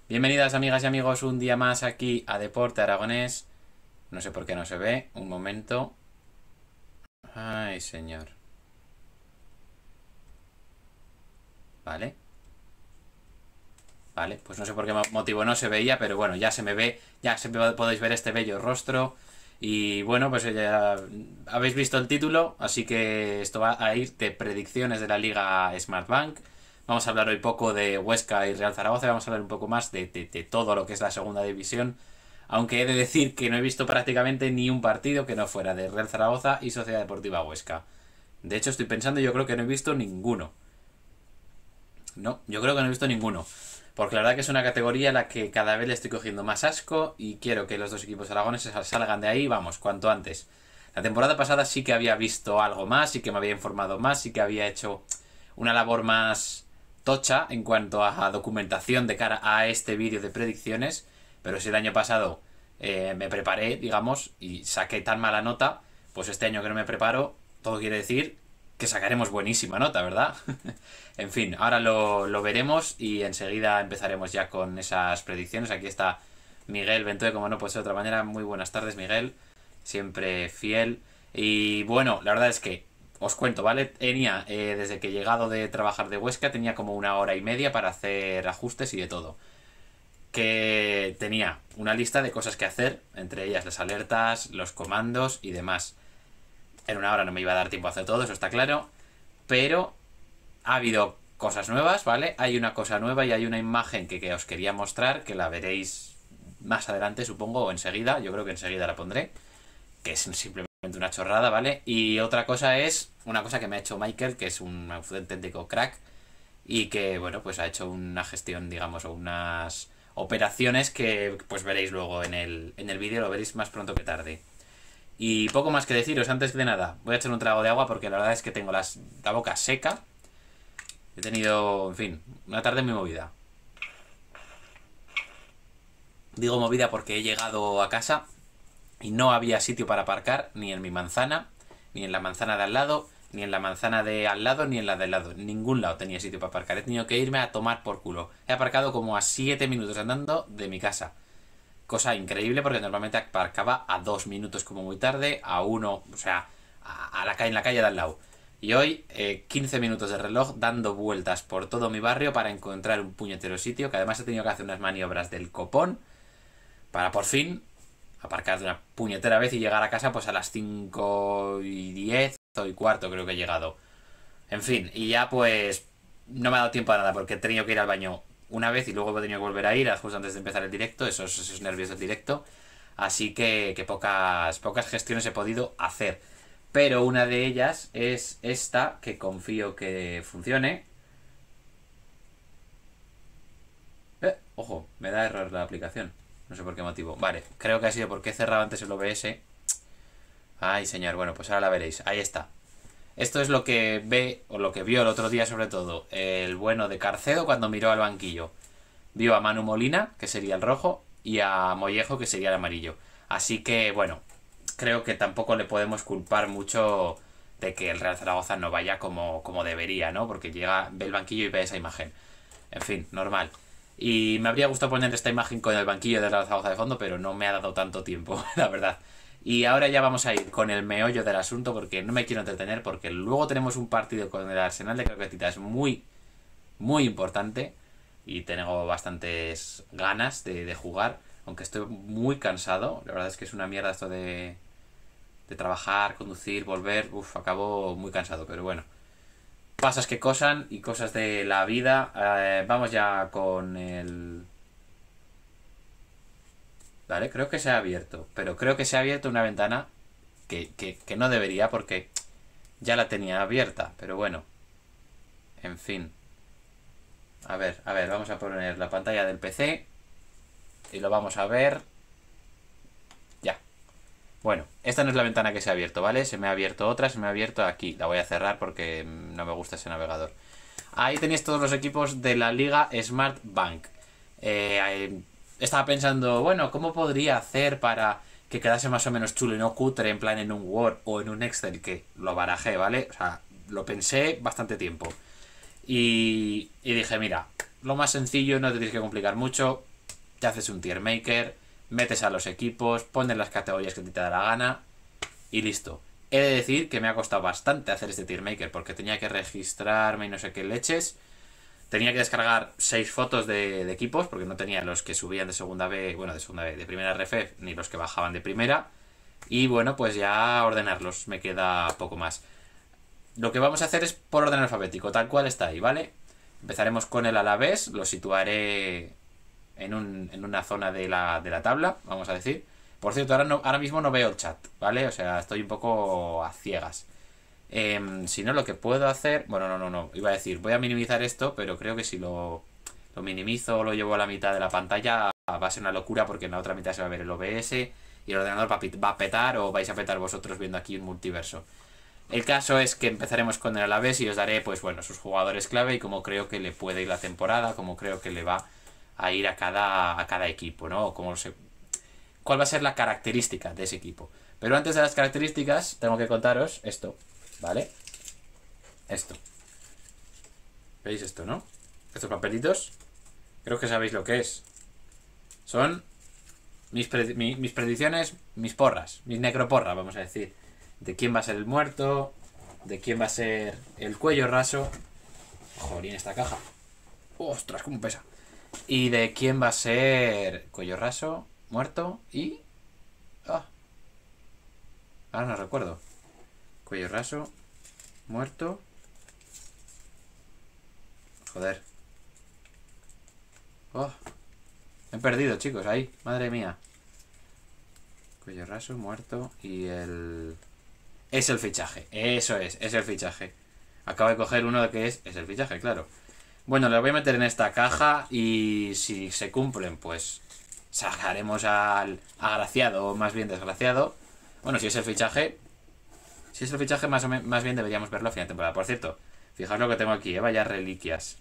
Bienvenidas amigas y amigos un día más aquí a Deporte Aragonés. No sé por qué no se ve. Un momento. Ay, señor. Vale. Vale, pues no sé por qué motivo no se veía, pero bueno, ya se me ve. Podéis ver este bello rostro. Y bueno, pues ya habéis visto el título, así que esto va a ir de predicciones de la Liga Smartbank. Vamos a hablar hoy poco de Huesca y Real Zaragoza. Vamos a hablar un poco más de todo lo que es la segunda división. Aunque he de decir que no he visto prácticamente ni un partido que no fuera de Real Zaragoza y Sociedad Deportiva Huesca. De hecho, estoy pensando, yo creo que no he visto ninguno. No, yo creo que no he visto ninguno. Porque la verdad que es una categoría a la que cada vez le estoy cogiendo más asco y quiero que los dos equipos aragoneses salgan de ahí, vamos, cuanto antes. La temporada pasada sí que había visto algo más, sí que me había informado más, sí que había hecho una labor más tocha en cuanto a documentación de cara a este vídeo de predicciones. Pero si el año pasado me preparé, digamos, y saqué tan mala nota, pues este año que no me preparo, todo quiere decir que sacaremos buenísima nota, ¿verdad? En fin, ahora lo veremos y enseguida empezaremos ya con esas predicciones. Aquí está Miguel Bentoe, como no puede ser de otra manera. Muy buenas tardes, Miguel. Siempre fiel. Y bueno, la verdad es que os cuento, ¿vale? Tenía, desde que he llegado de trabajar de Huesca, tenía como 1 hora y media para hacer ajustes y de todo. Que tenía una lista de cosas que hacer, entre ellas las alertas, los comandos y demás. En 1 hora no me iba a dar tiempo a hacer todo, eso está claro. Pero ha habido cosas nuevas, ¿vale? Hay una cosa nueva y hay una imagen que os quería mostrar, que la veréis más adelante, supongo, o enseguida. Yo creo que enseguida la pondré. Que es simplemente una chorrada, ¿vale? Y otra cosa es una cosa que me ha hecho Michael, que es un auténtico crack. Y que, bueno, pues ha hecho una gestión, digamos, o unas operaciones que pues veréis luego en el vídeo, lo veréis más pronto que tarde. Y poco más que deciros, antes de nada, voy a echar un trago de agua porque la verdad es que tengo la boca seca. He tenido, en fin, una tarde muy movida. Digo movida porque he llegado a casa y no había sitio para aparcar ni en mi manzana, ni en la manzana de al lado, ni en la manzana de al lado, ni en la de al lado. En ningún lado tenía sitio para aparcar. He tenido que irme a tomar por culo. He aparcado como a 7 minutos andando de mi casa. Cosa increíble porque normalmente aparcaba a 2 minutos como muy tarde, a uno, o sea, en la calle de al lado. Y hoy 15 minutos de reloj dando vueltas por todo mi barrio para encontrar un puñetero sitio, que además he tenido que hacer unas maniobras del copón para por fin aparcar de una puñetera vez y llegar a casa pues a las 5:10 o y cuarto creo que he llegado. En fin, y ya pues no me ha dado tiempo a nada porque he tenido que ir al baño una vez y luego he tenido que volver a ir justo antes de empezar el directo, esos nervios del directo. Así que pocas gestiones he podido hacer. Pero una de ellas es esta, que confío que funcione. Ojo, me da error la aplicación. No sé por qué motivo. Vale, creo que ha sido porque he cerrado antes el OBS. Ay, señor, bueno, pues ahora la veréis. Ahí está. Esto es lo que ve, o lo que vio el otro día sobre todo, el bueno de Carcedo cuando miró al banquillo. Vio a Manu Molina, que sería el rojo, y a Mollejo, que sería el amarillo. Así que, bueno, creo que tampoco le podemos culpar mucho de que el Real Zaragoza no vaya como debería, ¿no? Porque ve el banquillo y ve esa imagen. En fin, normal. Y me habría gustado poner esta imagen con el banquillo de Real Zaragoza de fondo, pero no me ha dado tanto tiempo, la verdad. Y ahora ya vamos a ir con el meollo del asunto porque no me quiero entretener porque luego tenemos un partido con el Arsenal de Croquetitas muy, muy importante y tengo bastantes ganas de jugar, aunque estoy muy cansado. La verdad es que es una mierda esto de trabajar, conducir, volver. Uf, acabo muy cansado, pero bueno. Pasas que cosan y cosas de la vida. Vamos ya con el... Vale, creo que se ha abierto, pero creo que se ha abierto una ventana que no debería porque ya la tenía abierta, pero bueno, en fin. A ver, vamos a poner la pantalla del PC y lo vamos a ver. Ya. Bueno, esta no es la ventana que se ha abierto, ¿vale? Se me ha abierto otra, se me ha abierto aquí. La voy a cerrar porque no me gusta ese navegador. Ahí tenéis todos los equipos de la Liga Smart Bank. Estaba pensando, bueno, ¿cómo podría hacer para que quedase más o menos chulo y no cutre en plan en un Word o en un Excel? Que lo barajé, ¿vale? O sea, lo pensé bastante tiempo. Y dije, mira, lo más sencillo, no te tienes que complicar mucho. te haces un tier maker, metes a los equipos, pones las categorías que te da la gana y listo. He de decir que me ha costado bastante hacer este tier maker porque tenía que registrarme y no sé qué leches. Tenía que descargar 6 fotos de equipos porque no tenía los que subían de segunda B, bueno, de segunda B, de primera RF, ni los que bajaban de primera. Y bueno, pues ya ordenarlos, me queda poco más. Lo que vamos a hacer es por orden alfabético, tal cual está ahí, ¿vale? Empezaremos con el Alavés, lo situaré en una zona de la tabla, vamos a decir. Por cierto, ahora mismo no veo el chat, ¿vale? O sea, estoy un poco a ciegas. Si no, lo que puedo hacer... Bueno, no. Iba a decir, voy a minimizar esto, pero creo que si lo minimizo o lo llevo a la mitad de la pantalla va a ser una locura porque en la otra mitad se va a ver el OBS y el ordenador va a petar o vais a petar vosotros viendo aquí un multiverso. El caso es que empezaremos con el Alavés y os daré, pues bueno, sus jugadores clave y cómo creo que le puede ir la temporada, cómo creo que le va a ir a cada equipo, ¿no? Cuál va a ser la característica de ese equipo. Pero antes de las características, tengo que contaros esto, ¿vale? Esto. ¿Veis esto, no? Estos papelitos. Creo que sabéis lo que es. Son mis predicciones, mis porras, mis necroporras, vamos a decir. De quién va a ser el muerto, de quién va a ser el cuello raso. Joder, esta caja. Ostras, cómo pesa. Y de quién va a ser cuello raso, muerto y... ahora no recuerdo. Cuello raso, muerto. Joder. Me he perdido, chicos, ahí. Madre mía. Cuello raso, muerto y el... Es el fichaje, eso es el fichaje. Acabo de coger uno que es el fichaje, claro. Bueno, lo voy a meter en esta caja y si se cumplen, pues sacaremos al agraciado o más bien desgraciado. Bueno, si es el fichaje más bien deberíamos verlo a final de temporada. Por cierto, fijaos lo que tengo aquí, vaya reliquias.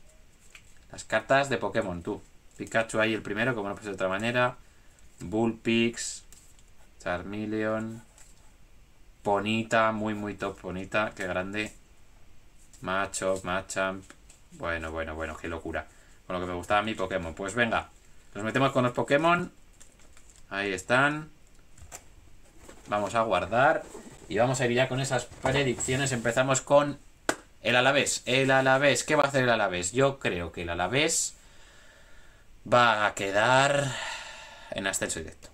Las cartas de Pokémon, tú. Pikachu ahí el primero, como no puede ser de otra manera. Bullpix, Charmeleon, Ponyta, muy top Ponyta, qué grande. Machop, Machamp. Bueno, qué locura. Con lo que me gustaba mi Pokémon. Pues venga, nos metemos con los Pokémon. Ahí están. Vamos a guardar. Y vamos a ir ya con esas predicciones. Empezamos con el Alavés. El Alavés, ¿qué va a hacer el Alavés? Yo creo que el Alavés va a quedar en ascenso directo.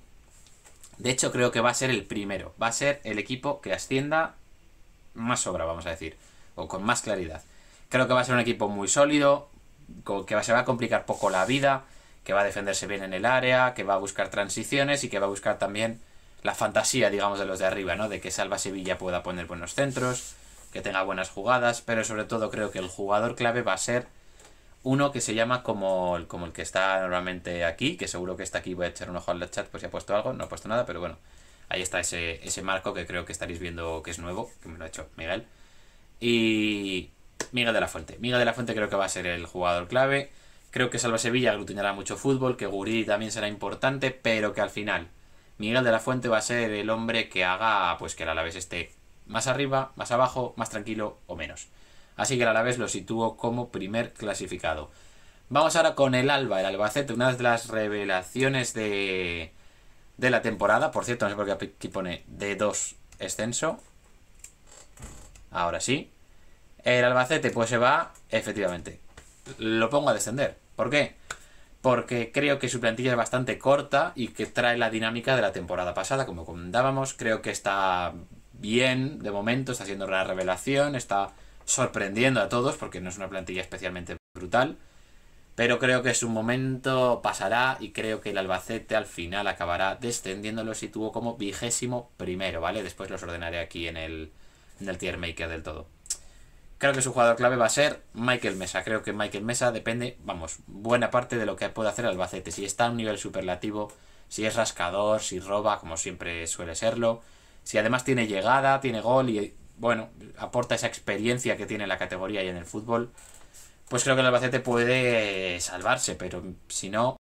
De hecho, creo que va a ser el primero. Va a ser el equipo que ascienda más sobra, vamos a decir. O con más claridad. Creo que va a ser un equipo muy sólido, que se va a complicar poco la vida, que va a defenderse bien en el área, que va a buscar transiciones y que va a buscar también la fantasía, digamos, de los de arriba, ¿no? De que Salva Sevilla pueda poner buenos centros, que tenga buenas jugadas, pero sobre todo creo que el jugador clave va a ser uno que se llama como el que está normalmente aquí, que seguro que está aquí, voy a echar un ojo al chat por si ha puesto algo, no ha puesto nada, pero bueno, ahí está ese marco que creo que estaréis viendo que es nuevo, que me lo ha hecho Miguel. Y Miguel de la Fuente. Miguel de la Fuente creo que va a ser el jugador clave. Creo que Salva Sevilla aglutinará mucho fútbol, que Guridi también será importante, pero que al final Miguel de la Fuente va a ser el hombre que haga pues que el Alavés esté más arriba, más abajo, más tranquilo o menos. Así que el Alavés lo sitúo como primer clasificado. Vamos ahora con el Alba, el Albacete, una de las revelaciones de la temporada. Por cierto, no sé por qué aquí pone D2 extenso. Ahora sí. El Albacete pues se va, efectivamente. Lo pongo a descender. ¿Por qué? Porque creo que su plantilla es bastante corta y que trae la dinámica de la temporada pasada, como comentábamos. Creo que está bien de momento, está siendo una revelación, está sorprendiendo a todos porque no es una plantilla especialmente brutal. Pero creo que su momento pasará y creo que el Albacete al final acabará descendiendo. Lo sitúo como 21º, ¿vale? Después los ordenaré aquí en el tier maker del todo. Creo que su jugador clave va a ser Michael Mesa. Creo que Michael Mesa depende, vamos, buena parte de lo que puede hacer Albacete. Si está a un nivel superlativo, si es rascador, si roba, como siempre suele serlo. Si además tiene llegada, tiene gol y, bueno, aporta esa experiencia que tiene en la categoría y en el fútbol, pues creo que el Albacete puede salvarse. Pero si no,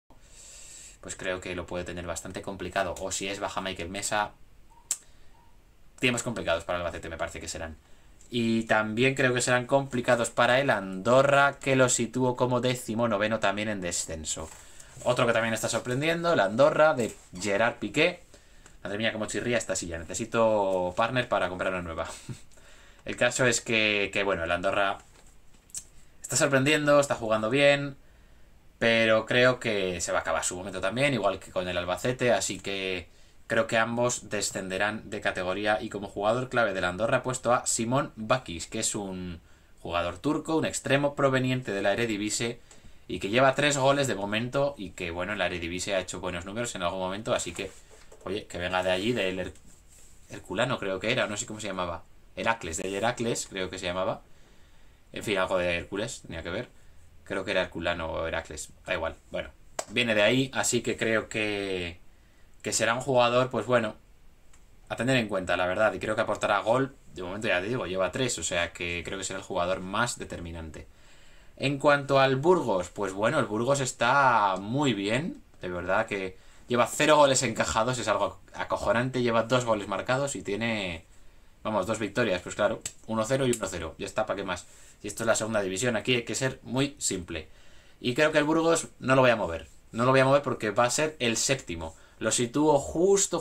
pues creo que lo puede tener bastante complicado. O si es baja Michael Mesa, tiempos complicados para el Albacete me parece que serán. Y también creo que serán complicados para el Andorra, que lo sitúo como 19º también en descenso. Otro que también está sorprendiendo, la Andorra de Gerard Piqué. Madre mía, cómo chirría esta silla. Necesito partner para comprar una nueva. El caso es que bueno, el Andorra está sorprendiendo, está jugando bien, pero creo que se va a acabar su momento también, igual que con el Albacete, así que creo que ambos descenderán de categoría y como jugador clave del Andorra he puesto a Simón Bakis, que es un jugador turco, un extremo proveniente de la Eredivisie y que lleva 3 goles de momento y que bueno, en la Eredivisie ha hecho buenos números en algún momento, así que oye, que venga de allí, del Herculano creo que era, no sé cómo se llamaba. Heracles, del Heracles creo que se llamaba. En fin, algo de Hércules, tenía que ver. Creo que era Herculano o Heracles, da igual. Bueno, viene de ahí, así que creo que será un jugador, pues bueno, a tener en cuenta, la verdad. Y creo que aportará gol. De momento ya te digo, lleva 3, o sea que creo que será el jugador más determinante. En cuanto al Burgos, pues bueno, el Burgos está muy bien. De verdad que lleva 0 goles encajados, es algo acojonante. Lleva 2 goles marcados y tiene, vamos, 2 victorias. Pues claro, 1-0 y 1-0. Ya está, ¿para qué más? Y esto es la segunda división, aquí hay que ser muy simple. Y creo que el Burgos no lo voy a mover. No lo voy a mover porque va a ser el séptimo. Lo sitúo justo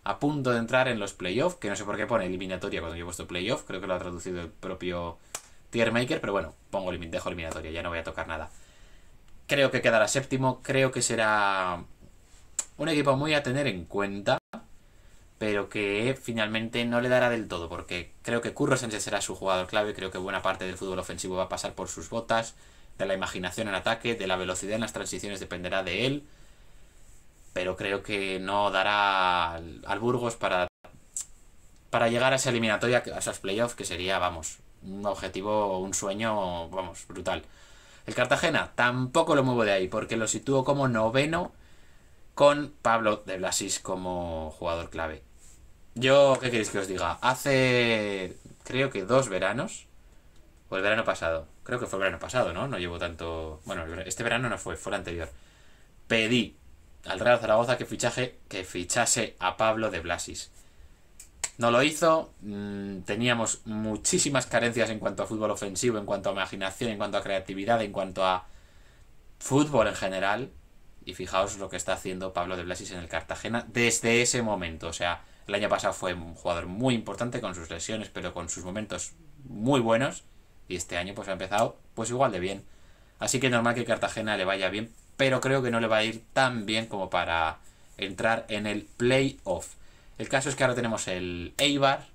a punto de entrar en los playoffs, que no sé por qué pone eliminatoria cuando yo he puesto playoff, creo que lo ha traducido el propio tier maker, pero bueno, dejo eliminatoria, ya no voy a tocar nada. Creo que quedará séptimo, creo que será un equipo muy a tener en cuenta, pero que finalmente no le dará del todo, porque creo que Curro Sánchez será su jugador clave, creo que buena parte del fútbol ofensivo va a pasar por sus botas, de la imaginación en ataque, de la velocidad en las transiciones dependerá de él, pero creo que no dará al Burgos para llegar a esa eliminatoria, a esos playoffs, que sería, vamos, un objetivo, un sueño, vamos, brutal. El Cartagena tampoco lo muevo de ahí, porque lo sitúo como noveno con Pablo de Blasis como jugador clave. Yo, ¿qué queréis que os diga? Hace, creo que 2 veranos, o el verano pasado, creo que fue el verano pasado, ¿no? No llevo tanto... Bueno, este verano no fue, fue el anterior. Pedí al Real Zaragoza que fichase a Pablo de Blasis. No lo hizo, teníamos muchísimas carencias en cuanto a fútbol ofensivo, en cuanto a imaginación, en cuanto a creatividad, en cuanto a fútbol en general. Y fijaos lo que está haciendo Pablo de Blasis en el Cartagena desde ese momento. O sea, el año pasado fue un jugador muy importante con sus lesiones, pero con sus momentos muy buenos. Y este año pues ha empezado pues igual de bien. Así que normal que Cartagena le vaya bien, pero creo que no le va a ir tan bien como para entrar en el playoff. El caso es que ahora tenemos el Eibar.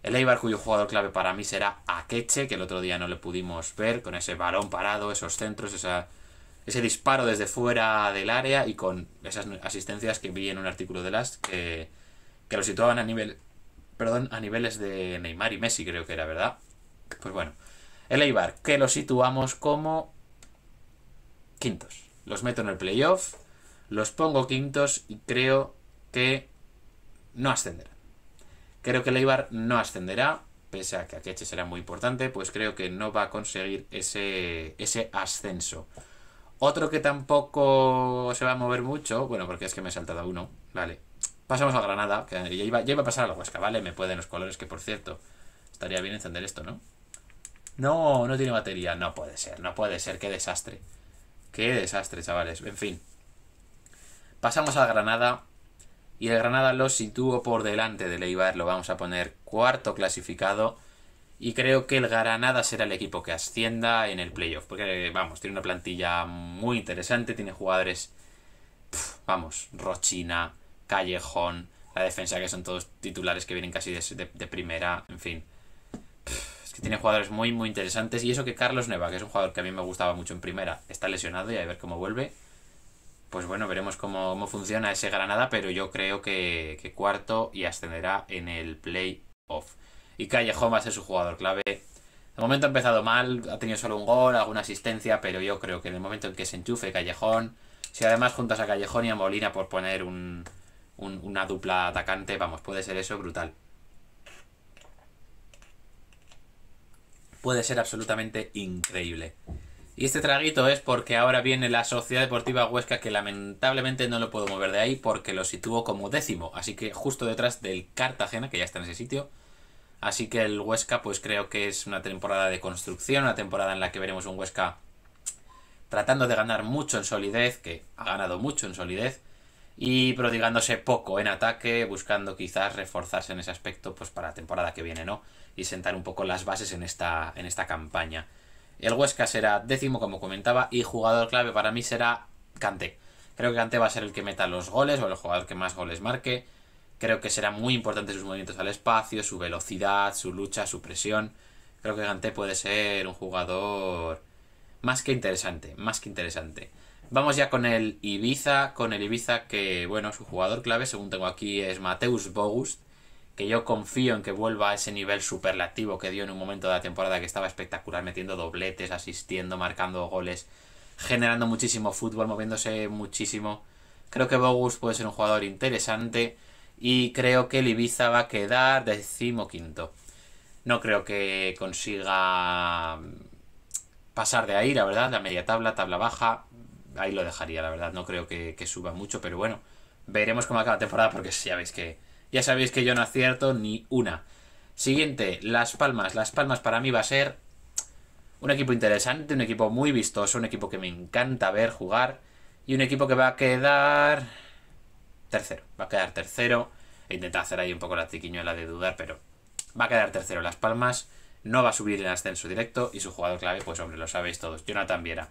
El Eibar cuyo jugador clave para mí será Akeche, que el otro día no le pudimos ver, con ese balón parado, esos centros, ese disparo desde fuera del área y con esas asistencias que vi en un artículo de Last que lo situaban a niveles de Neymar y Messi, creo que era, ¿verdad? Pues bueno, el Eibar, que lo situamos como quintos. Los meto en el playoff, los pongo quintos y creo que no ascenderá. Creo que el Eibar no ascenderá, pese a que Akeche será muy importante, pues creo que no va a conseguir ese ascenso. Otro que tampoco se va a mover mucho, bueno, porque es que me he saltado uno, vale. Pasamos a Granada, que ya iba a pasar a la Huesca, ¿vale? Me pueden los colores, que por cierto, estaría bien encender esto, ¿no? No, no tiene batería, no puede ser, qué desastre. Qué desastre, chavales, en fin. Pasamos a Granada. Y el Granada lo sitúo por delante del Eibar, lo vamos a poner cuarto clasificado. Y creo que el Granada será el equipo que ascienda en el playoff. Porque, vamos, tiene una plantilla muy interesante, tiene jugadores, vamos, Rochina, Callejón, la defensa que son todos titulares que vienen casi de primera, en fin. Es que tiene jugadores muy, muy interesantes. Y eso que Carlos Neva, que es un jugador que a mí me gustaba mucho en primera, está lesionado y a ver cómo vuelve. Pues bueno, veremos cómo funciona ese Granada, pero yo creo que cuarto y ascenderá en el playoff. Y Callejón va a ser su jugador clave. De momento ha empezado mal, ha tenido solo un gol, alguna asistencia, pero yo creo que en el momento en que se enchufe Callejón, si además juntas a Callejón y a Molina por poner una dupla atacante, vamos, puede ser eso brutal. Puede ser absolutamente increíble. Y este traguito es porque ahora viene la Sociedad Deportiva Huesca, que lamentablemente no lo puedo mover de ahí porque lo sitúo como décimo. Así que justo detrás del Cartagena, que ya está en ese sitio. Así que el Huesca pues creo que es una temporada de construcción, una temporada en la que veremos un Huesca tratando de ganar mucho en solidez, que ha ganado mucho en solidez, y prodigándose poco en ataque, buscando quizás reforzarse en ese aspecto pues para la temporada que viene, ¿no? Y sentar un poco las bases en esta campaña. El Huesca será 10º, como comentaba, y jugador clave para mí será Kanté. Creo que Kanté va a ser el que meta los goles, o el jugador que más goles marque. Creo que será muy importante sus movimientos al espacio, su velocidad, su lucha, su presión. Creo que Kanté puede ser un jugador más que interesante, más que interesante. Vamos ya con el Ibiza, que, bueno, su jugador clave, según tengo aquí, es Mateusz Bogusz, que yo confío en que vuelva a ese nivel superlativo que dio en un momento de la temporada que estaba espectacular, metiendo dobletes, asistiendo, marcando goles, generando muchísimo fútbol, moviéndose muchísimo. Creo que Bogusz puede ser un jugador interesante y creo que el Ibiza va a quedar 15º. No creo que consiga pasar de ahí, la verdad, la media tabla, tabla baja, ahí lo dejaría, la verdad, no creo que suba mucho, pero bueno, veremos cómo acaba la temporada porque ya sabéis que yo no acierto ni una. Siguiente, Las Palmas. Las Palmas para mí va a ser un equipo interesante, un equipo muy vistoso, un equipo que me encanta ver jugar y un equipo que va a quedar tercero. Va a quedar tercero. He intentado hacer ahí un poco la triquiñuela de dudar, pero va a quedar tercero Las Palmas. No va a subir en ascenso directo y su jugador clave, pues hombre, lo sabéis todos, Jonathan Viera.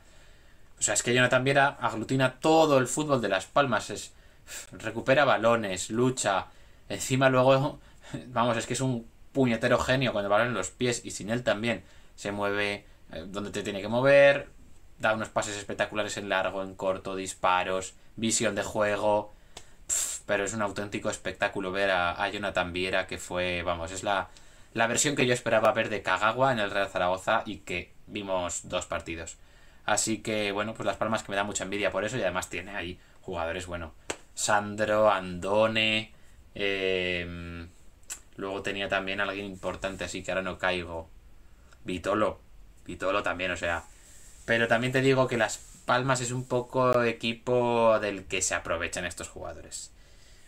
O sea, es que Jonathan Viera aglutina todo el fútbol de Las Palmas. Recupera balones, lucha. Encima luego, vamos, es que es un puñetero genio con el balón en los pies y sin él también. Se mueve donde te tiene que mover, da unos pases espectaculares en largo, en corto, disparos, visión de juego. Pero es un auténtico espectáculo ver a Jonathan Viera, que fue, vamos, es la versión que yo esperaba ver de Kagawa en el Real Zaragoza y que vimos 2 partidos. Así que, bueno, pues Las Palmas, que me da mucha envidia por eso, y además tiene ahí jugadores, bueno, Sandro, Andone, luego tenía también alguien importante, así que ahora no caigo, Vitolo también, o sea, pero también te digo que Las Palmas es un poco equipo del que se aprovechan estos jugadores.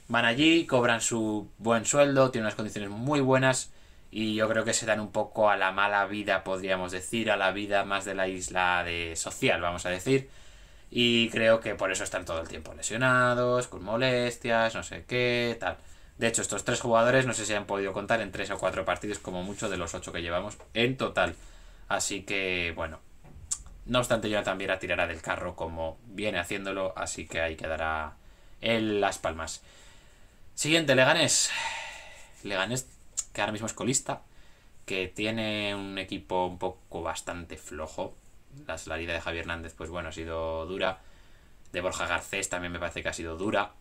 Van allí, cobran su buen sueldo, tienen unas condiciones muy buenas y yo creo que se dan un poco a la mala vida, podríamos decir, a la vida más de la isla de social, vamos a decir. Y creo que por eso están todo el tiempo lesionados, con molestias, no sé qué, tal. De hecho, estos 3 jugadores no sé si han podido contar en 3 o 4 partidos como mucho de los 8 que llevamos en total. Así que, bueno, no obstante, Jonathan Viera tirará del carro como viene haciéndolo, así que ahí quedará en Las Palmas. Siguiente, Leganés. Leganés, que ahora mismo es colista, que tiene un equipo un poco bastante flojo. La salida de Javier Hernández, pues bueno, ha sido dura. De Borja Garcés también me parece que ha sido dura.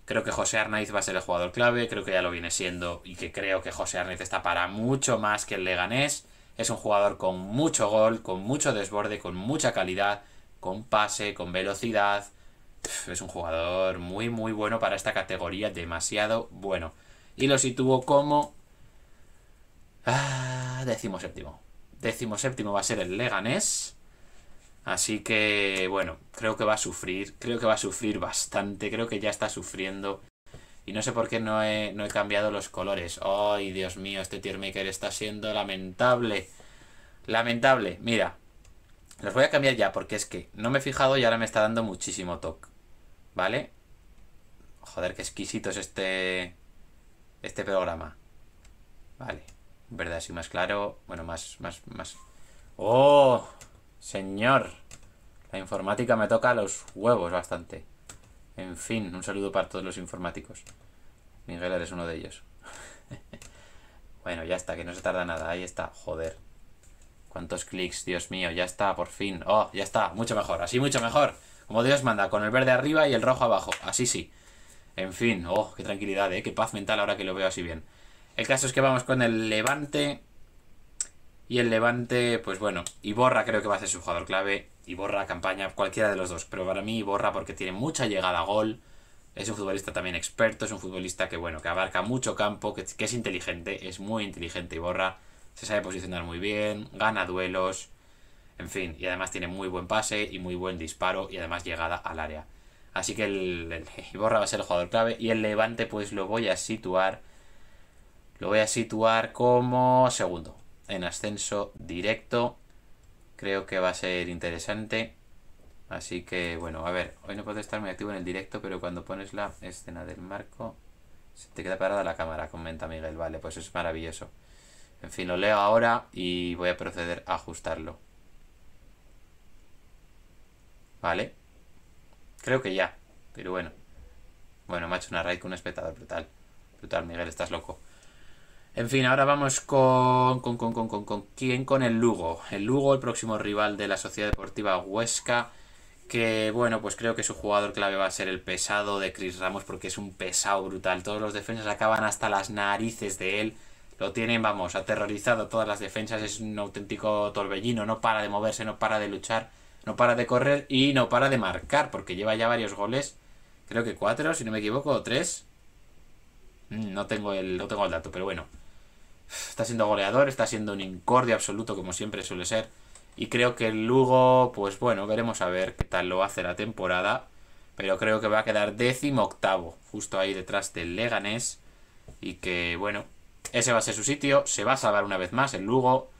Creo que José Arnaiz va a ser el jugador clave, creo que ya lo viene siendo y que creo que José Arnaiz está para mucho más que el Leganés. Es un jugador con mucho gol, con mucho desborde, con mucha calidad, con pase, con velocidad. Es un jugador muy muy bueno para esta categoría, demasiado bueno. Y lo sitúo como 17º. 17º va a ser el Leganés. Así que, bueno, creo que va a sufrir bastante, creo que ya está sufriendo. Y no sé por qué no he cambiado los colores. ¡Ay, Dios mío! Este tier maker está siendo lamentable. Lamentable. Mira, los voy a cambiar ya porque es que no me he fijado y ahora me está dando muchísimo toque. ¿Vale? Joder, qué exquisito es este programa. Vale. Verde así más claro. Bueno, más. ¡Oh! Señor. La informática me toca los huevos bastante. En fin, un saludo para todos los informáticos. Miguel, eres uno de ellos. Bueno, ya está, que no se tarda nada. Ahí está, joder. ¿Cuántos clics? Dios mío, ya está, por fin. Oh, ya está, mucho mejor, así mucho mejor. Como Dios manda, con el verde arriba y el rojo abajo. Así sí. En fin, oh, qué tranquilidad, qué paz mental ahora que lo veo así bien. El caso es que vamos con el Levante. Y el Levante, pues bueno, Iborra creo que va a ser su jugador clave. Iborra, Campaña, cualquiera de los dos. Pero para mí Iborra porque tiene mucha llegada a gol. Es un futbolista también experto. Es un futbolista que, bueno, que abarca mucho campo. Que es inteligente. Es muy inteligente Iborra. Se sabe posicionar muy bien. Gana duelos. En fin, y además tiene muy buen pase y muy buen disparo. Y además llegada al área. Así que el Iborra va a ser el jugador clave. Y el Levante pues lo voy a situar. Lo voy a situar como segundo. En ascenso directo. Creo que va a ser interesante. Así que, bueno, a ver, hoy no puedo estar muy activo en el directo, pero cuando pones la escena del marco, se te queda parada la cámara, comenta Miguel. Vale, pues es maravilloso. En fin, lo leo ahora y voy a proceder a ajustarlo. Vale. Creo que ya, pero bueno. Bueno, me ha hecho una raid con un espectador brutal. Brutal, Miguel, estás loco. En fin, ahora vamos con ¿quién? Con el Lugo. El Lugo, el próximo rival de la Sociedad Deportiva Huesca. Que bueno, pues creo que su jugador clave va a ser el pesado de Chris Ramos, porque es un pesado brutal. Todos los defensas acaban hasta las narices de él. Lo tienen, vamos, aterrorizado todas las defensas. Es un auténtico torbellino. No para de moverse, no para de luchar, no para de correr y no para de marcar, porque lleva ya varios goles. Creo que 4, si no me equivoco, o 3. No tengo el dato, pero bueno. Está siendo goleador, está siendo un incordio absoluto, como siempre suele ser. Y creo que el Lugo, pues bueno, veremos a ver qué tal lo hace la temporada. Pero creo que va a quedar 18º, justo ahí detrás del Leganés. Y que, bueno, ese va a ser su sitio. Se va a salvar una vez más el Lugo.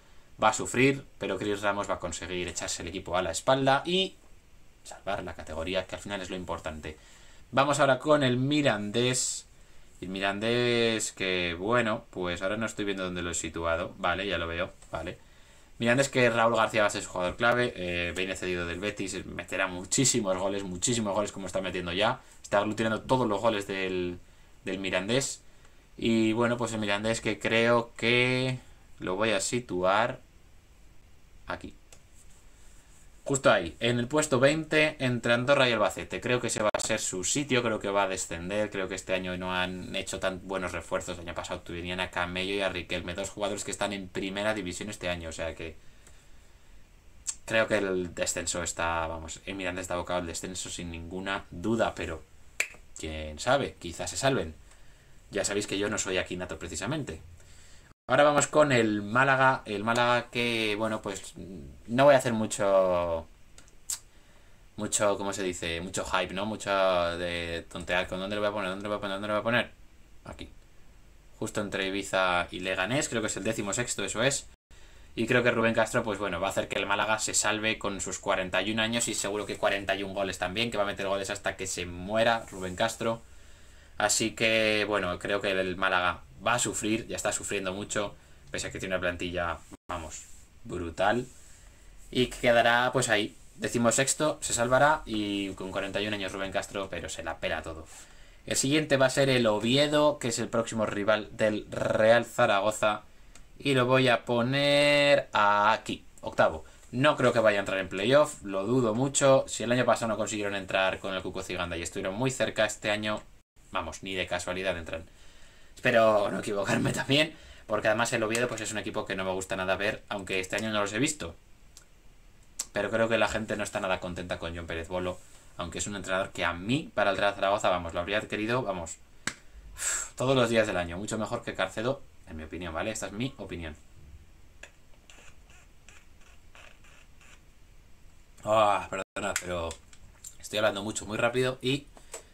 Va a sufrir, pero Chris Ramos va a conseguir echarse el equipo a la espalda y salvar la categoría, que al final es lo importante. Vamos ahora con el Mirandés. El Mirandés que, bueno, pues ahora no estoy viendo dónde lo he situado. Vale, ya lo veo, vale. Mirandés que Raúl García va a ser su jugador clave. Viene cedido del Betis. Meterá muchísimos goles como está metiendo ya. Está aglutinando todos los goles del Mirandés. Y bueno, pues el Mirandés que creo que lo voy a situar aquí. Justo ahí, en el puesto 20 entre Andorra y Albacete. Creo que ese va a ser su sitio, creo que va a descender. Creo que este año no han hecho tan buenos refuerzos. El año pasado tenían a Camello y a Riquelme, dos jugadores que están en primera división este año. O sea que creo que el descenso está, vamos, el Mirandés está abocado al descenso sin ninguna duda. Pero quién sabe, quizás se salven. Ya sabéis que yo no soy aquí nato precisamente. Ahora vamos con el Málaga. El Málaga que, bueno, pues no voy a hacer mucho, ¿cómo se dice? Mucho hype, ¿no? Mucho de tontear con dónde lo voy a poner, dónde lo voy a poner, dónde lo voy a poner. Aquí. Justo entre Ibiza y Leganés, creo que es el 16º, eso es. Y creo que Rubén Castro, pues bueno, va a hacer que el Málaga se salve con sus 41 años y seguro que 41 goles también, que va a meter goles hasta que se muera Rubén Castro. Así que, bueno, creo que el Málaga va a sufrir, ya está sufriendo mucho, pese a que tiene una plantilla, vamos, brutal. Y quedará, pues ahí, 16º, se salvará y con 41 años Rubén Castro, pero se la pela todo. El siguiente va a ser el Oviedo, que es el próximo rival del Real Zaragoza. Y lo voy a poner aquí, 8º. No creo que vaya a entrar en playoff, lo dudo mucho. Si el año pasado no consiguieron entrar con el Cuco Ciganda y estuvieron muy cerca, este año, vamos, ni de casualidad entran. Espero no equivocarme también, porque además el Oviedo pues es un equipo que no me gusta nada ver, aunque este año no los he visto. Pero creo que la gente no está nada contenta con John Pérez Bolo, aunque es un entrenador que a mí, para el Real Zaragoza, vamos, lo habría querido, vamos, todos los días del año. Mucho mejor que Carcedo, en mi opinión, ¿vale? Esta es mi opinión. Perdona, pero estoy hablando mucho, muy rápido y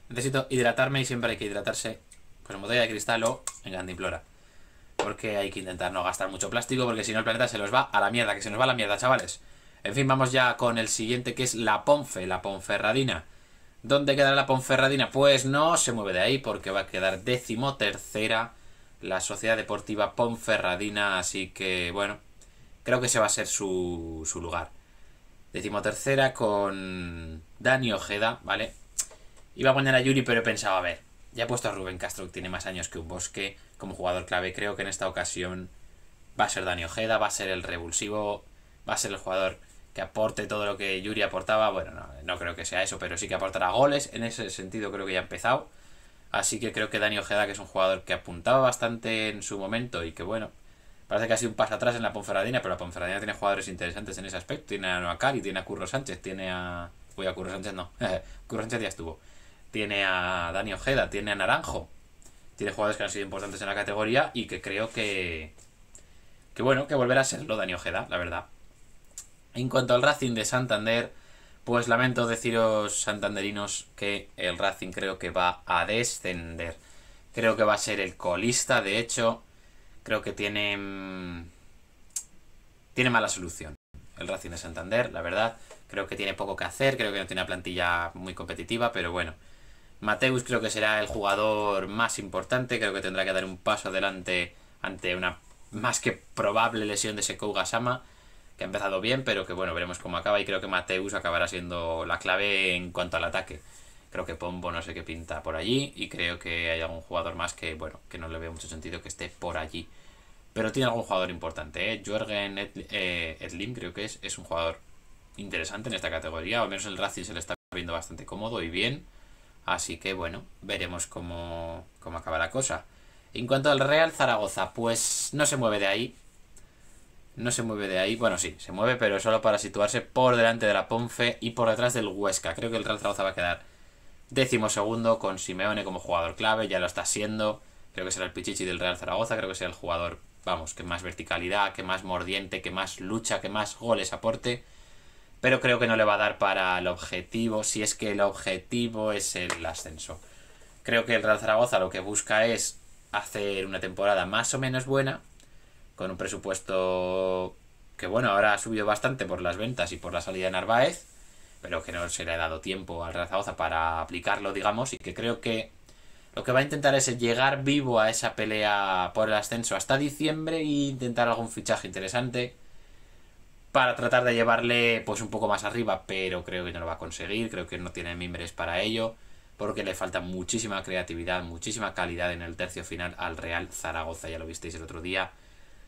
necesito hidratarme y siempre hay que hidratarse pues en botella de cristal o en cantimplora. Porque hay que intentar no gastar mucho plástico, porque si no el planeta se nos va a la mierda, que se nos va a la mierda, chavales. En fin, vamos ya con el siguiente, que es la Ponferradina. ¿Dónde quedará la Ponferradina? Pues no se mueve de ahí, porque va a quedar 13ª la Sociedad Deportiva Ponferradina, así que, bueno, creo que ese va a ser su lugar. 13ª con Dani Ojeda, ¿vale? Iba a poner a Yuri, pero he pensado, a ver, ya he puesto a Rubén Castro, que tiene más años que un Bosque como jugador clave. Creo que en esta ocasión va a ser Dani Ojeda, va a ser el revulsivo, va a ser el jugador que aporte todo lo que Yuri aportaba. Bueno, no creo que sea eso, pero sí que aportará goles. En ese sentido creo que ya ha empezado. Así que creo que Dani Ojeda, que es un jugador que apuntaba bastante en su momento y que, bueno, parece que ha sido un paso atrás en la Ponferradina, pero la Ponferradina tiene jugadores interesantes en ese aspecto. Tiene a Noacari, tiene a Curro Sánchez, tiene a... Uy, a Curro Sánchez no. Curro Sánchez ya estuvo. Tiene a Dani Ojeda, tiene a Naranjo. Tiene jugadores que han sido importantes en la categoría y que creo que bueno, que volverá a serlo Dani Ojeda, la verdad. En cuanto al Racing de Santander, pues lamento deciros, santanderinos, que el Racing creo que va a descender. Creo que va a ser el colista, de hecho, creo que tiene mala solución el Racing de Santander, la verdad. Creo que tiene poco que hacer, creo que no tiene una plantilla muy competitiva, pero bueno. Mateus creo que será el jugador más importante, creo que tendrá que dar un paso adelante ante una más que probable lesión de Sekou Gassama, que ha empezado bien, pero que bueno, veremos cómo acaba y creo que Mateus acabará siendo la clave en cuanto al ataque. Creo que Pombo no sé qué pinta por allí y creo que hay algún jugador más que, bueno, que no le veo mucho sentido que esté por allí. Pero tiene algún jugador importante, ¿eh? Jürgen Edlim creo que es un jugador interesante en esta categoría, o al menos el Racing se le está viendo bastante cómodo y bien. Así que bueno, veremos cómo acaba la cosa. En cuanto al Real Zaragoza, pues no se mueve de ahí. No se mueve de ahí. Bueno, sí, se mueve, pero solo para situarse por delante de la Ponfe y por detrás del Huesca. Creo que el Real Zaragoza va a quedar 12º con Simeone como jugador clave. Ya lo está siendo. Creo que será el Pichichi del Real Zaragoza. Creo que será el jugador, vamos, que más verticalidad, que más mordiente, que más lucha, que más goles aporte. Pero creo que no le va a dar para el objetivo, si es que el objetivo es el ascenso. Creo que el Real Zaragoza lo que busca es hacer una temporada más o menos buena, con un presupuesto que bueno, ahora ha subido bastante por las ventas y por la salida de Narváez, pero que no se le ha dado tiempo al Real Zaragoza para aplicarlo, digamos, y que creo que lo que va a intentar es llegar vivo a esa pelea por el ascenso hasta diciembre e intentar algún fichaje interesante para tratar de llevarle pues un poco más arriba, pero creo que no lo va a conseguir, creo que no tiene mimbres para ello, porque le falta muchísima creatividad, muchísima calidad en el tercio final al Real Zaragoza, ya lo visteis el otro día,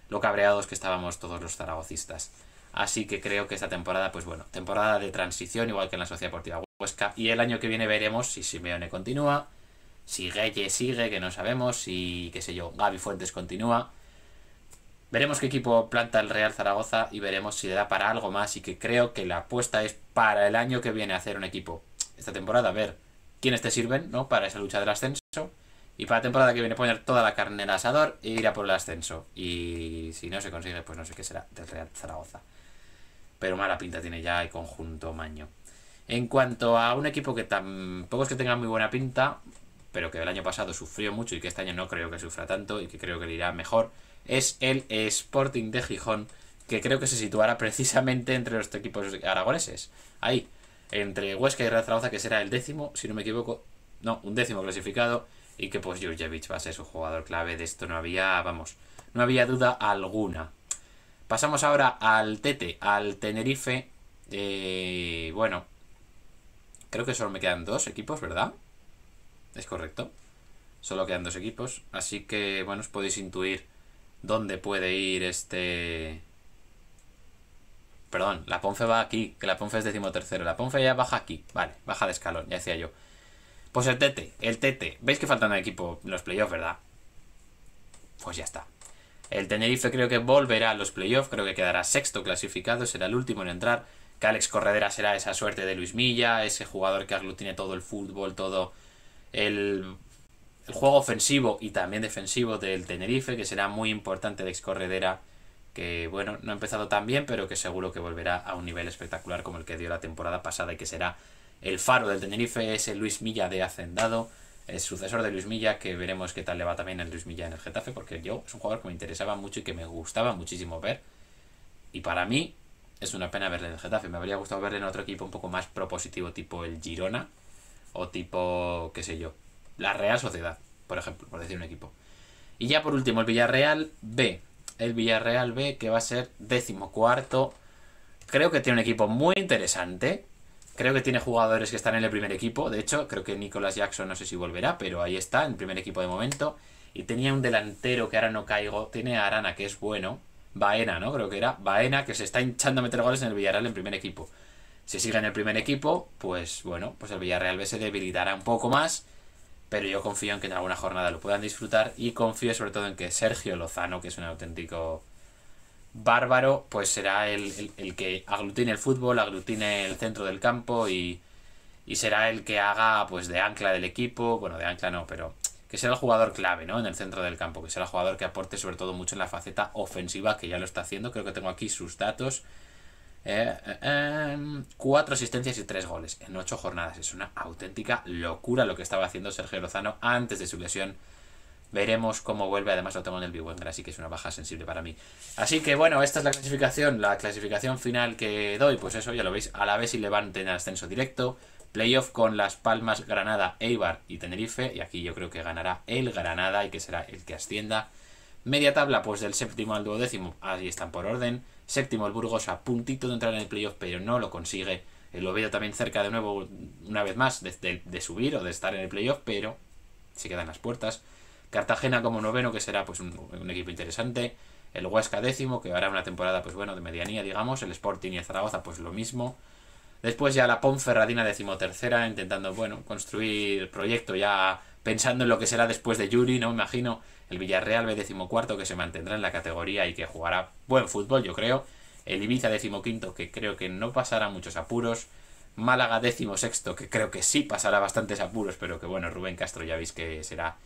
lo cabreados que estábamos todos los zaragocistas. Así que creo que esta temporada, pues bueno, temporada de transición, igual que en la Sociedad Deportiva Huesca, y el año que viene veremos si Simeone continúa, si Gueye sigue, que no sabemos, si, qué sé yo, Gaby Fuentes continúa. Veremos qué equipo planta el Real Zaragoza y veremos si le da para algo más, y que creo que la apuesta es para el año que viene hacer un equipo esta temporada, a ver quiénes te sirven, ¿no? Para esa lucha del ascenso, y para la temporada que viene poner toda la carne en el asador e ir a por el ascenso. Y si no se consigue, pues no sé qué será del Real Zaragoza. Pero mala pinta tiene ya el conjunto maño. En cuanto a un equipo que tampoco es que tenga muy buena pinta, pero que el año pasado sufrió mucho y que este año no creo que sufra tanto y que creo que le irá mejor, es el Sporting de Gijón, que creo que se situará precisamente entre los equipos aragoneses. Ahí, entre Huesca y Real Zaragoza, que será el 10º, si no me equivoco, no, un 10º clasificado, y que pues Jurjevic va a ser su jugador clave. De esto no había, vamos, no había duda alguna. Pasamos ahora al Tete, al Tenerife. Bueno, creo que solo me quedan 2 equipos, ¿verdad? Es correcto. Solo quedan 2 equipos. Así que, bueno, os podéis intuir dónde puede ir este... Perdón, la Ponfe va aquí, que la Ponfe es 13º. La Ponfe ya baja aquí. Vale, baja de escalón, ya decía yo. Pues el Tete. ¿Veis que faltan un equipo en los playoffs, verdad? Pues ya está. El Tenerife creo que volverá a los playoffs, creo que quedará 6º clasificado, será el último en entrar. Que Alex Corredera será esa suerte de Luis Milla, ese jugador que aglutine todo el fútbol, todo el juego ofensivo y también defensivo del Tenerife, que será muy importante Alex Corredera, que bueno, no ha empezado tan bien, pero que seguro que volverá a un nivel espectacular como el que dio la temporada pasada y que será el faro del Tenerife, ese Luis Milla de Hacendado, el sucesor de Luis Milla, que veremos qué tal le va también el Luis Milla en el Getafe, porque yo es un jugador que me interesaba mucho y que me gustaba muchísimo ver, y para mí es una pena verle en el Getafe. Me habría gustado verle en otro equipo un poco más propositivo, tipo el Girona o tipo, qué sé yo, la Real Sociedad, por ejemplo, por decir un equipo. Y ya por último el Villarreal B, que va a ser 14º. Creo que tiene un equipo muy interesante. Creo que tiene jugadores que están en el primer equipo. De hecho, creo que Nicolas Jackson no sé si volverá, pero ahí está, en el primer equipo de momento. Y tenía un delantero que ahora no caigo. Tiene a Arana, que es bueno. Baena, ¿no? Creo que era. Baena, que se está hinchando a meter goles en el Villarreal en primer equipo. Si sigue en el primer equipo, pues bueno, pues el Villarreal B se debilitará un poco más. Pero yo confío en que en alguna jornada lo puedan disfrutar. Y confío sobre todo en que Sergio Lozano, que es un auténtico bárbaro, pues será el que aglutine el fútbol, aglutine el centro del campo y será el que haga pues de ancla del equipo, bueno, de ancla no, pero que será el jugador clave, ¿no? En el centro del campo, que será el jugador que aporte sobre todo mucho en la faceta ofensiva, que ya lo está haciendo. Creo que tengo aquí sus datos. 4 asistencias y 3 goles en 8 jornadas. Es una auténtica locura lo que estaba haciendo Sergio Lozano antes de su lesión Veremos cómo vuelve. Además lo tengo en el Big Wenger, así que es una baja sensible para mí. Así que bueno, esta es la clasificación final que doy. Pues eso, ya lo veis. Alavés y Levante en ascenso directo. Playoff con Las Palmas, Granada, Eibar y Tenerife. Y aquí yo creo que ganará el Granada y que será el que ascienda. Media tabla, pues del séptimo al duodécimo. Ahí están por orden. Séptimo el Burgos, a puntito de entrar en el playoff, pero no lo consigue. El Oviedo también cerca de nuevo, una vez más, de subir o de estar en el playoff, pero se quedan las puertas. Cartagena como noveno, que será pues un equipo interesante. El Huesca décimo, que hará una temporada pues bueno de medianía, digamos. El Sporting y el Zaragoza, pues lo mismo. Después ya la Ponferradina decimotercera, intentando, bueno, construir proyecto ya pensando en lo que será después de Yuri, ¿no? Me imagino. El Villarreal B decimocuarto, que se mantendrá en la categoría y que jugará buen fútbol, yo creo. El Ibiza decimoquinto, que creo que no pasará muchos apuros. Málaga decimosexto, que creo que sí pasará bastantes apuros, pero que bueno, Rubén Castro ya veis que será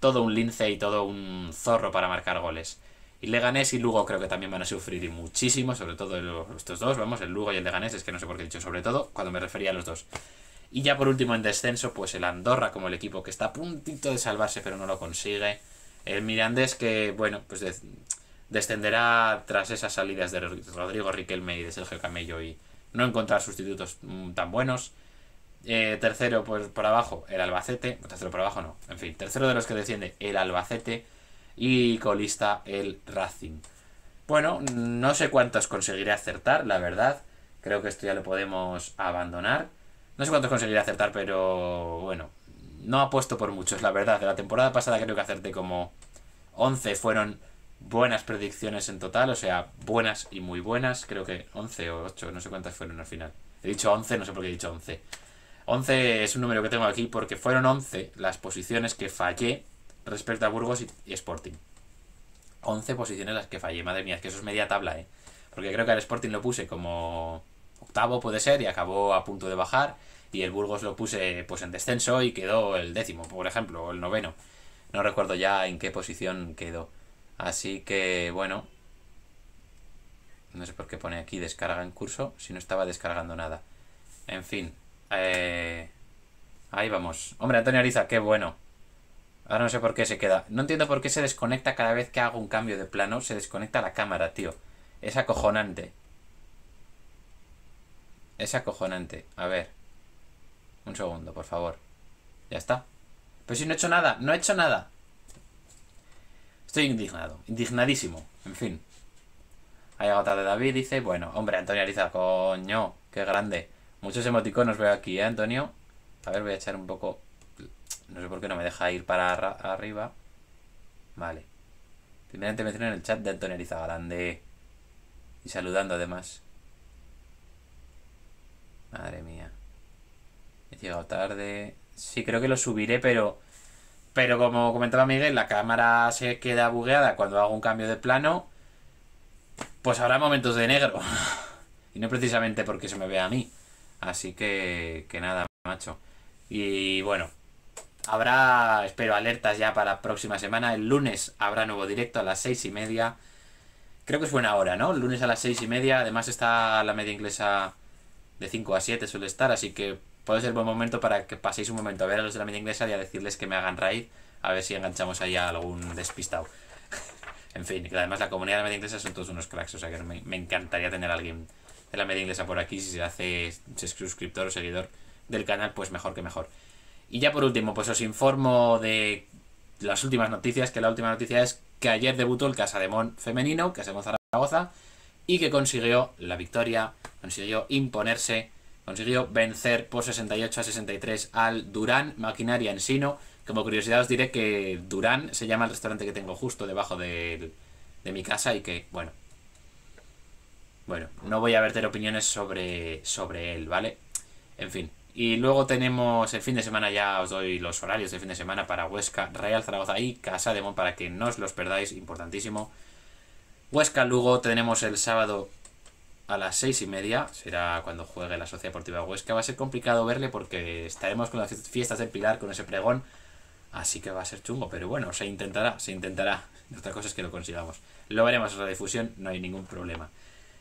todo un lince y todo un zorro para marcar goles. Y Leganés y Lugo creo que también van a sufrir muchísimo, sobre todo estos dos, vamos, el Lugo y el Leganés, es que no sé por qué he dicho sobre todo, cuando me refería a los dos. Y ya por último en descenso, pues el Andorra como el equipo que está a puntito de salvarse pero no lo consigue. El Mirandés que, bueno, pues descenderá tras esas salidas de Rodrigo Riquelme y de Sergio Camello y no encontrar sustitutos tan buenos. Tercero, pues por abajo, el Albacete. Tercero por abajo no, en fin, tercero de los que desciende el Albacete. Y colista el Racing. Bueno, no sé cuántos conseguiré acertar, la verdad. Creo que esto ya lo podemos abandonar. No sé cuántos conseguiré acertar, pero bueno, no apuesto por muchos, la verdad. De la temporada pasada creo que acerté como 11. Fueron buenas predicciones en total, o sea, buenas y muy buenas. Creo que 11 o 8, no sé cuántas fueron al final. He dicho 11, no sé por qué he dicho 11. 11 es un número que tengo aquí porque fueron 11 las posiciones que fallé respecto a Burgos y Sporting. 11 posiciones las que fallé, madre mía, es que eso es media tabla, porque creo que al Sporting lo puse como octavo, puede ser, y acabó a punto de bajar, y el Burgos lo puse pues en descenso y quedó el décimo, por ejemplo, o el noveno. No recuerdo ya en qué posición quedó. Así que, bueno, no sé por qué pone aquí descarga en curso, si no estaba descargando nada. En fin, ahí vamos. Hombre, Antonio Ariza, qué bueno. Ahora no sé por qué se queda. No entiendo por qué se desconecta cada vez que hago un cambio de plano. Se desconecta la cámara, tío. Es acojonante. Es acojonante. A ver. Un segundo, por favor. Ya está. Pero si no he hecho nada. No he hecho nada. Estoy indignado. Indignadísimo. En fin. Ha llegado tarde David. Dice, bueno, hombre, Antonio Ariza, coño. Qué grande. Muchos emoticonos veo aquí, Antonio? A ver, voy a echar un poco... No sé por qué no me deja ir para arriba. Vale. Primera intervención en el chat de Antonio Ariza, grande. Y saludando además. Madre mía. He llegado tarde. Sí, creo que lo subiré, pero como comentaba Miguel, la cámara se queda bugueada cuando hago un cambio de plano. Pues habrá momentos de negro. Y no precisamente porque se me vea a mí. Así que nada, macho. Y bueno, habrá, espero, alertas ya para la próxima semana. El lunes habrá nuevo directo a las 6:30. Creo que es buena hora, ¿no? El lunes a las 6:30. Además está la media inglesa de 5 a 7 suele estar. Así que puede ser buen momento para que paséis un momento a ver a los de la media inglesa y a decirles que me hagan raid. A ver si enganchamos ahí a algún despistado. En fin, que además la comunidad de la media inglesa son todos unos cracks. O sea que me encantaría tener a alguien de la media inglesa por aquí. Si se hace suscriptor o seguidor del canal, pues mejor que mejor. Y ya por último, pues os informo de las últimas noticias, que la última noticia es que ayer debutó el Casademón femenino, Casademón Zaragoza, y que consiguió la victoria, consiguió imponerse, consiguió vencer por 68-63 al Durán Maquinaria Ensino. Como curiosidad os diré que Durán se llama el restaurante que tengo justo debajo de mi casa y que, bueno, no voy a verter opiniones sobre él, ¿vale? En fin. Y luego tenemos el fin de semana, ya os doy los horarios de fin de semana para Huesca, Real Zaragoza y Casademón para que no os los perdáis, importantísimo. Huesca Lugo tenemos el sábado a las 6:30, será cuando juegue la Sociedad Deportiva Huesca. Va a ser complicado verle porque estaremos con las fiestas del Pilar, con ese pregón, así que va a ser chungo, pero bueno, se intentará. Otra cosa es que lo consigamos. Lo veremos en la difusión, no hay ningún problema.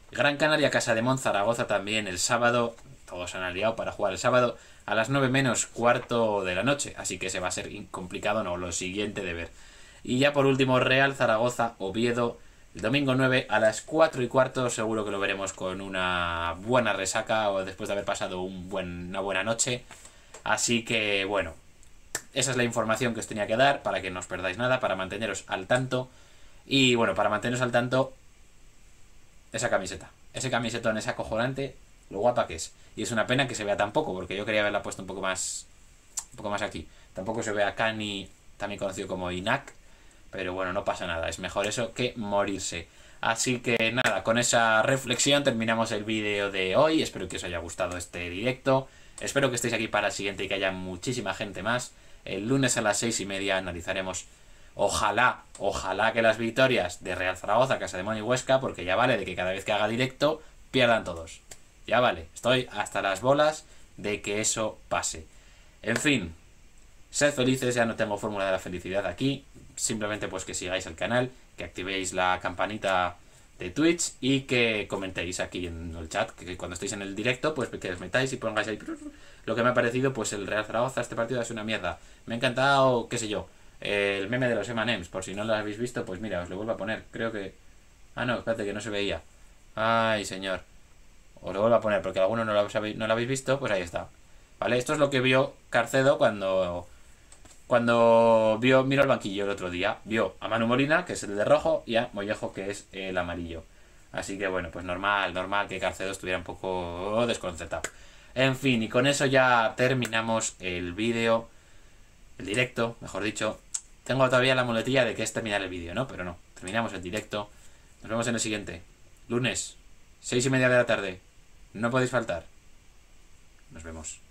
Gran Canaria, Casademón, Zaragoza también el sábado. Todos se han aliado para jugar el sábado a las 9 menos cuarto de la noche. Así que se va a ser complicado, no, lo siguiente de ver. Y ya por último, Real Zaragoza, Oviedo, el domingo 9 a las 4:15. Seguro que lo veremos con una buena resaca o después de haber pasado una buena noche. Así que bueno, esa es la información que os tenía que dar para que no os perdáis nada, para manteneros al tanto. Y bueno, para manteneros al tanto, esa camiseta. Ese camisetón es acojonante, lo guapa que es. Y es una pena que se vea tan poco, porque yo quería haberla puesto un poco más aquí. Tampoco se ve a Cani, también conocido como Inac. Pero bueno, no pasa nada, es mejor eso que morirse. Así que nada, con esa reflexión terminamos el vídeo de hoy. Espero que os haya gustado este directo. Espero que estéis aquí para el siguiente y que haya muchísima gente más. El lunes a las 6:30 analizaremos, ojalá que las victorias de Real Zaragoza, Casademón y Huesca, porque ya vale de que cada vez que haga directo pierdan todos. Ya vale, estoy hasta las bolas de que eso pase. En fin, sed felices, ya no tengo fórmula de la felicidad aquí. Simplemente pues que sigáis el canal, que activéis la campanita de Twitch y que comentéis aquí en el chat, que cuando estéis en el directo pues que os metáis y pongáis ahí lo que me ha parecido. Pues el Real Zaragoza, este partido es una mierda, me ha encantado, qué sé yo, el meme de los M&M's, por si no lo habéis visto, pues mira, os lo vuelvo a poner, creo que... Ah, no, espérate, que no se veía. Ay, señor. Os lo vuelvo a poner porque alguno no lo habéis visto, pues ahí está. Vale, esto es lo que vio Carcedo cuando miró el banquillo el otro día. Vio a Manu Molina, que es el de rojo, y a Mollejo, que es el amarillo. Así que bueno, pues normal que Carcedo estuviera un poco desconcertado. En fin, y con eso ya terminamos el vídeo, el directo, mejor dicho. Tengo todavía la muletilla de que es terminar el vídeo, ¿no? Pero no, terminamos el directo. Nos vemos en el siguiente. Lunes, 6:30 de la tarde. No podéis faltar. Nos vemos.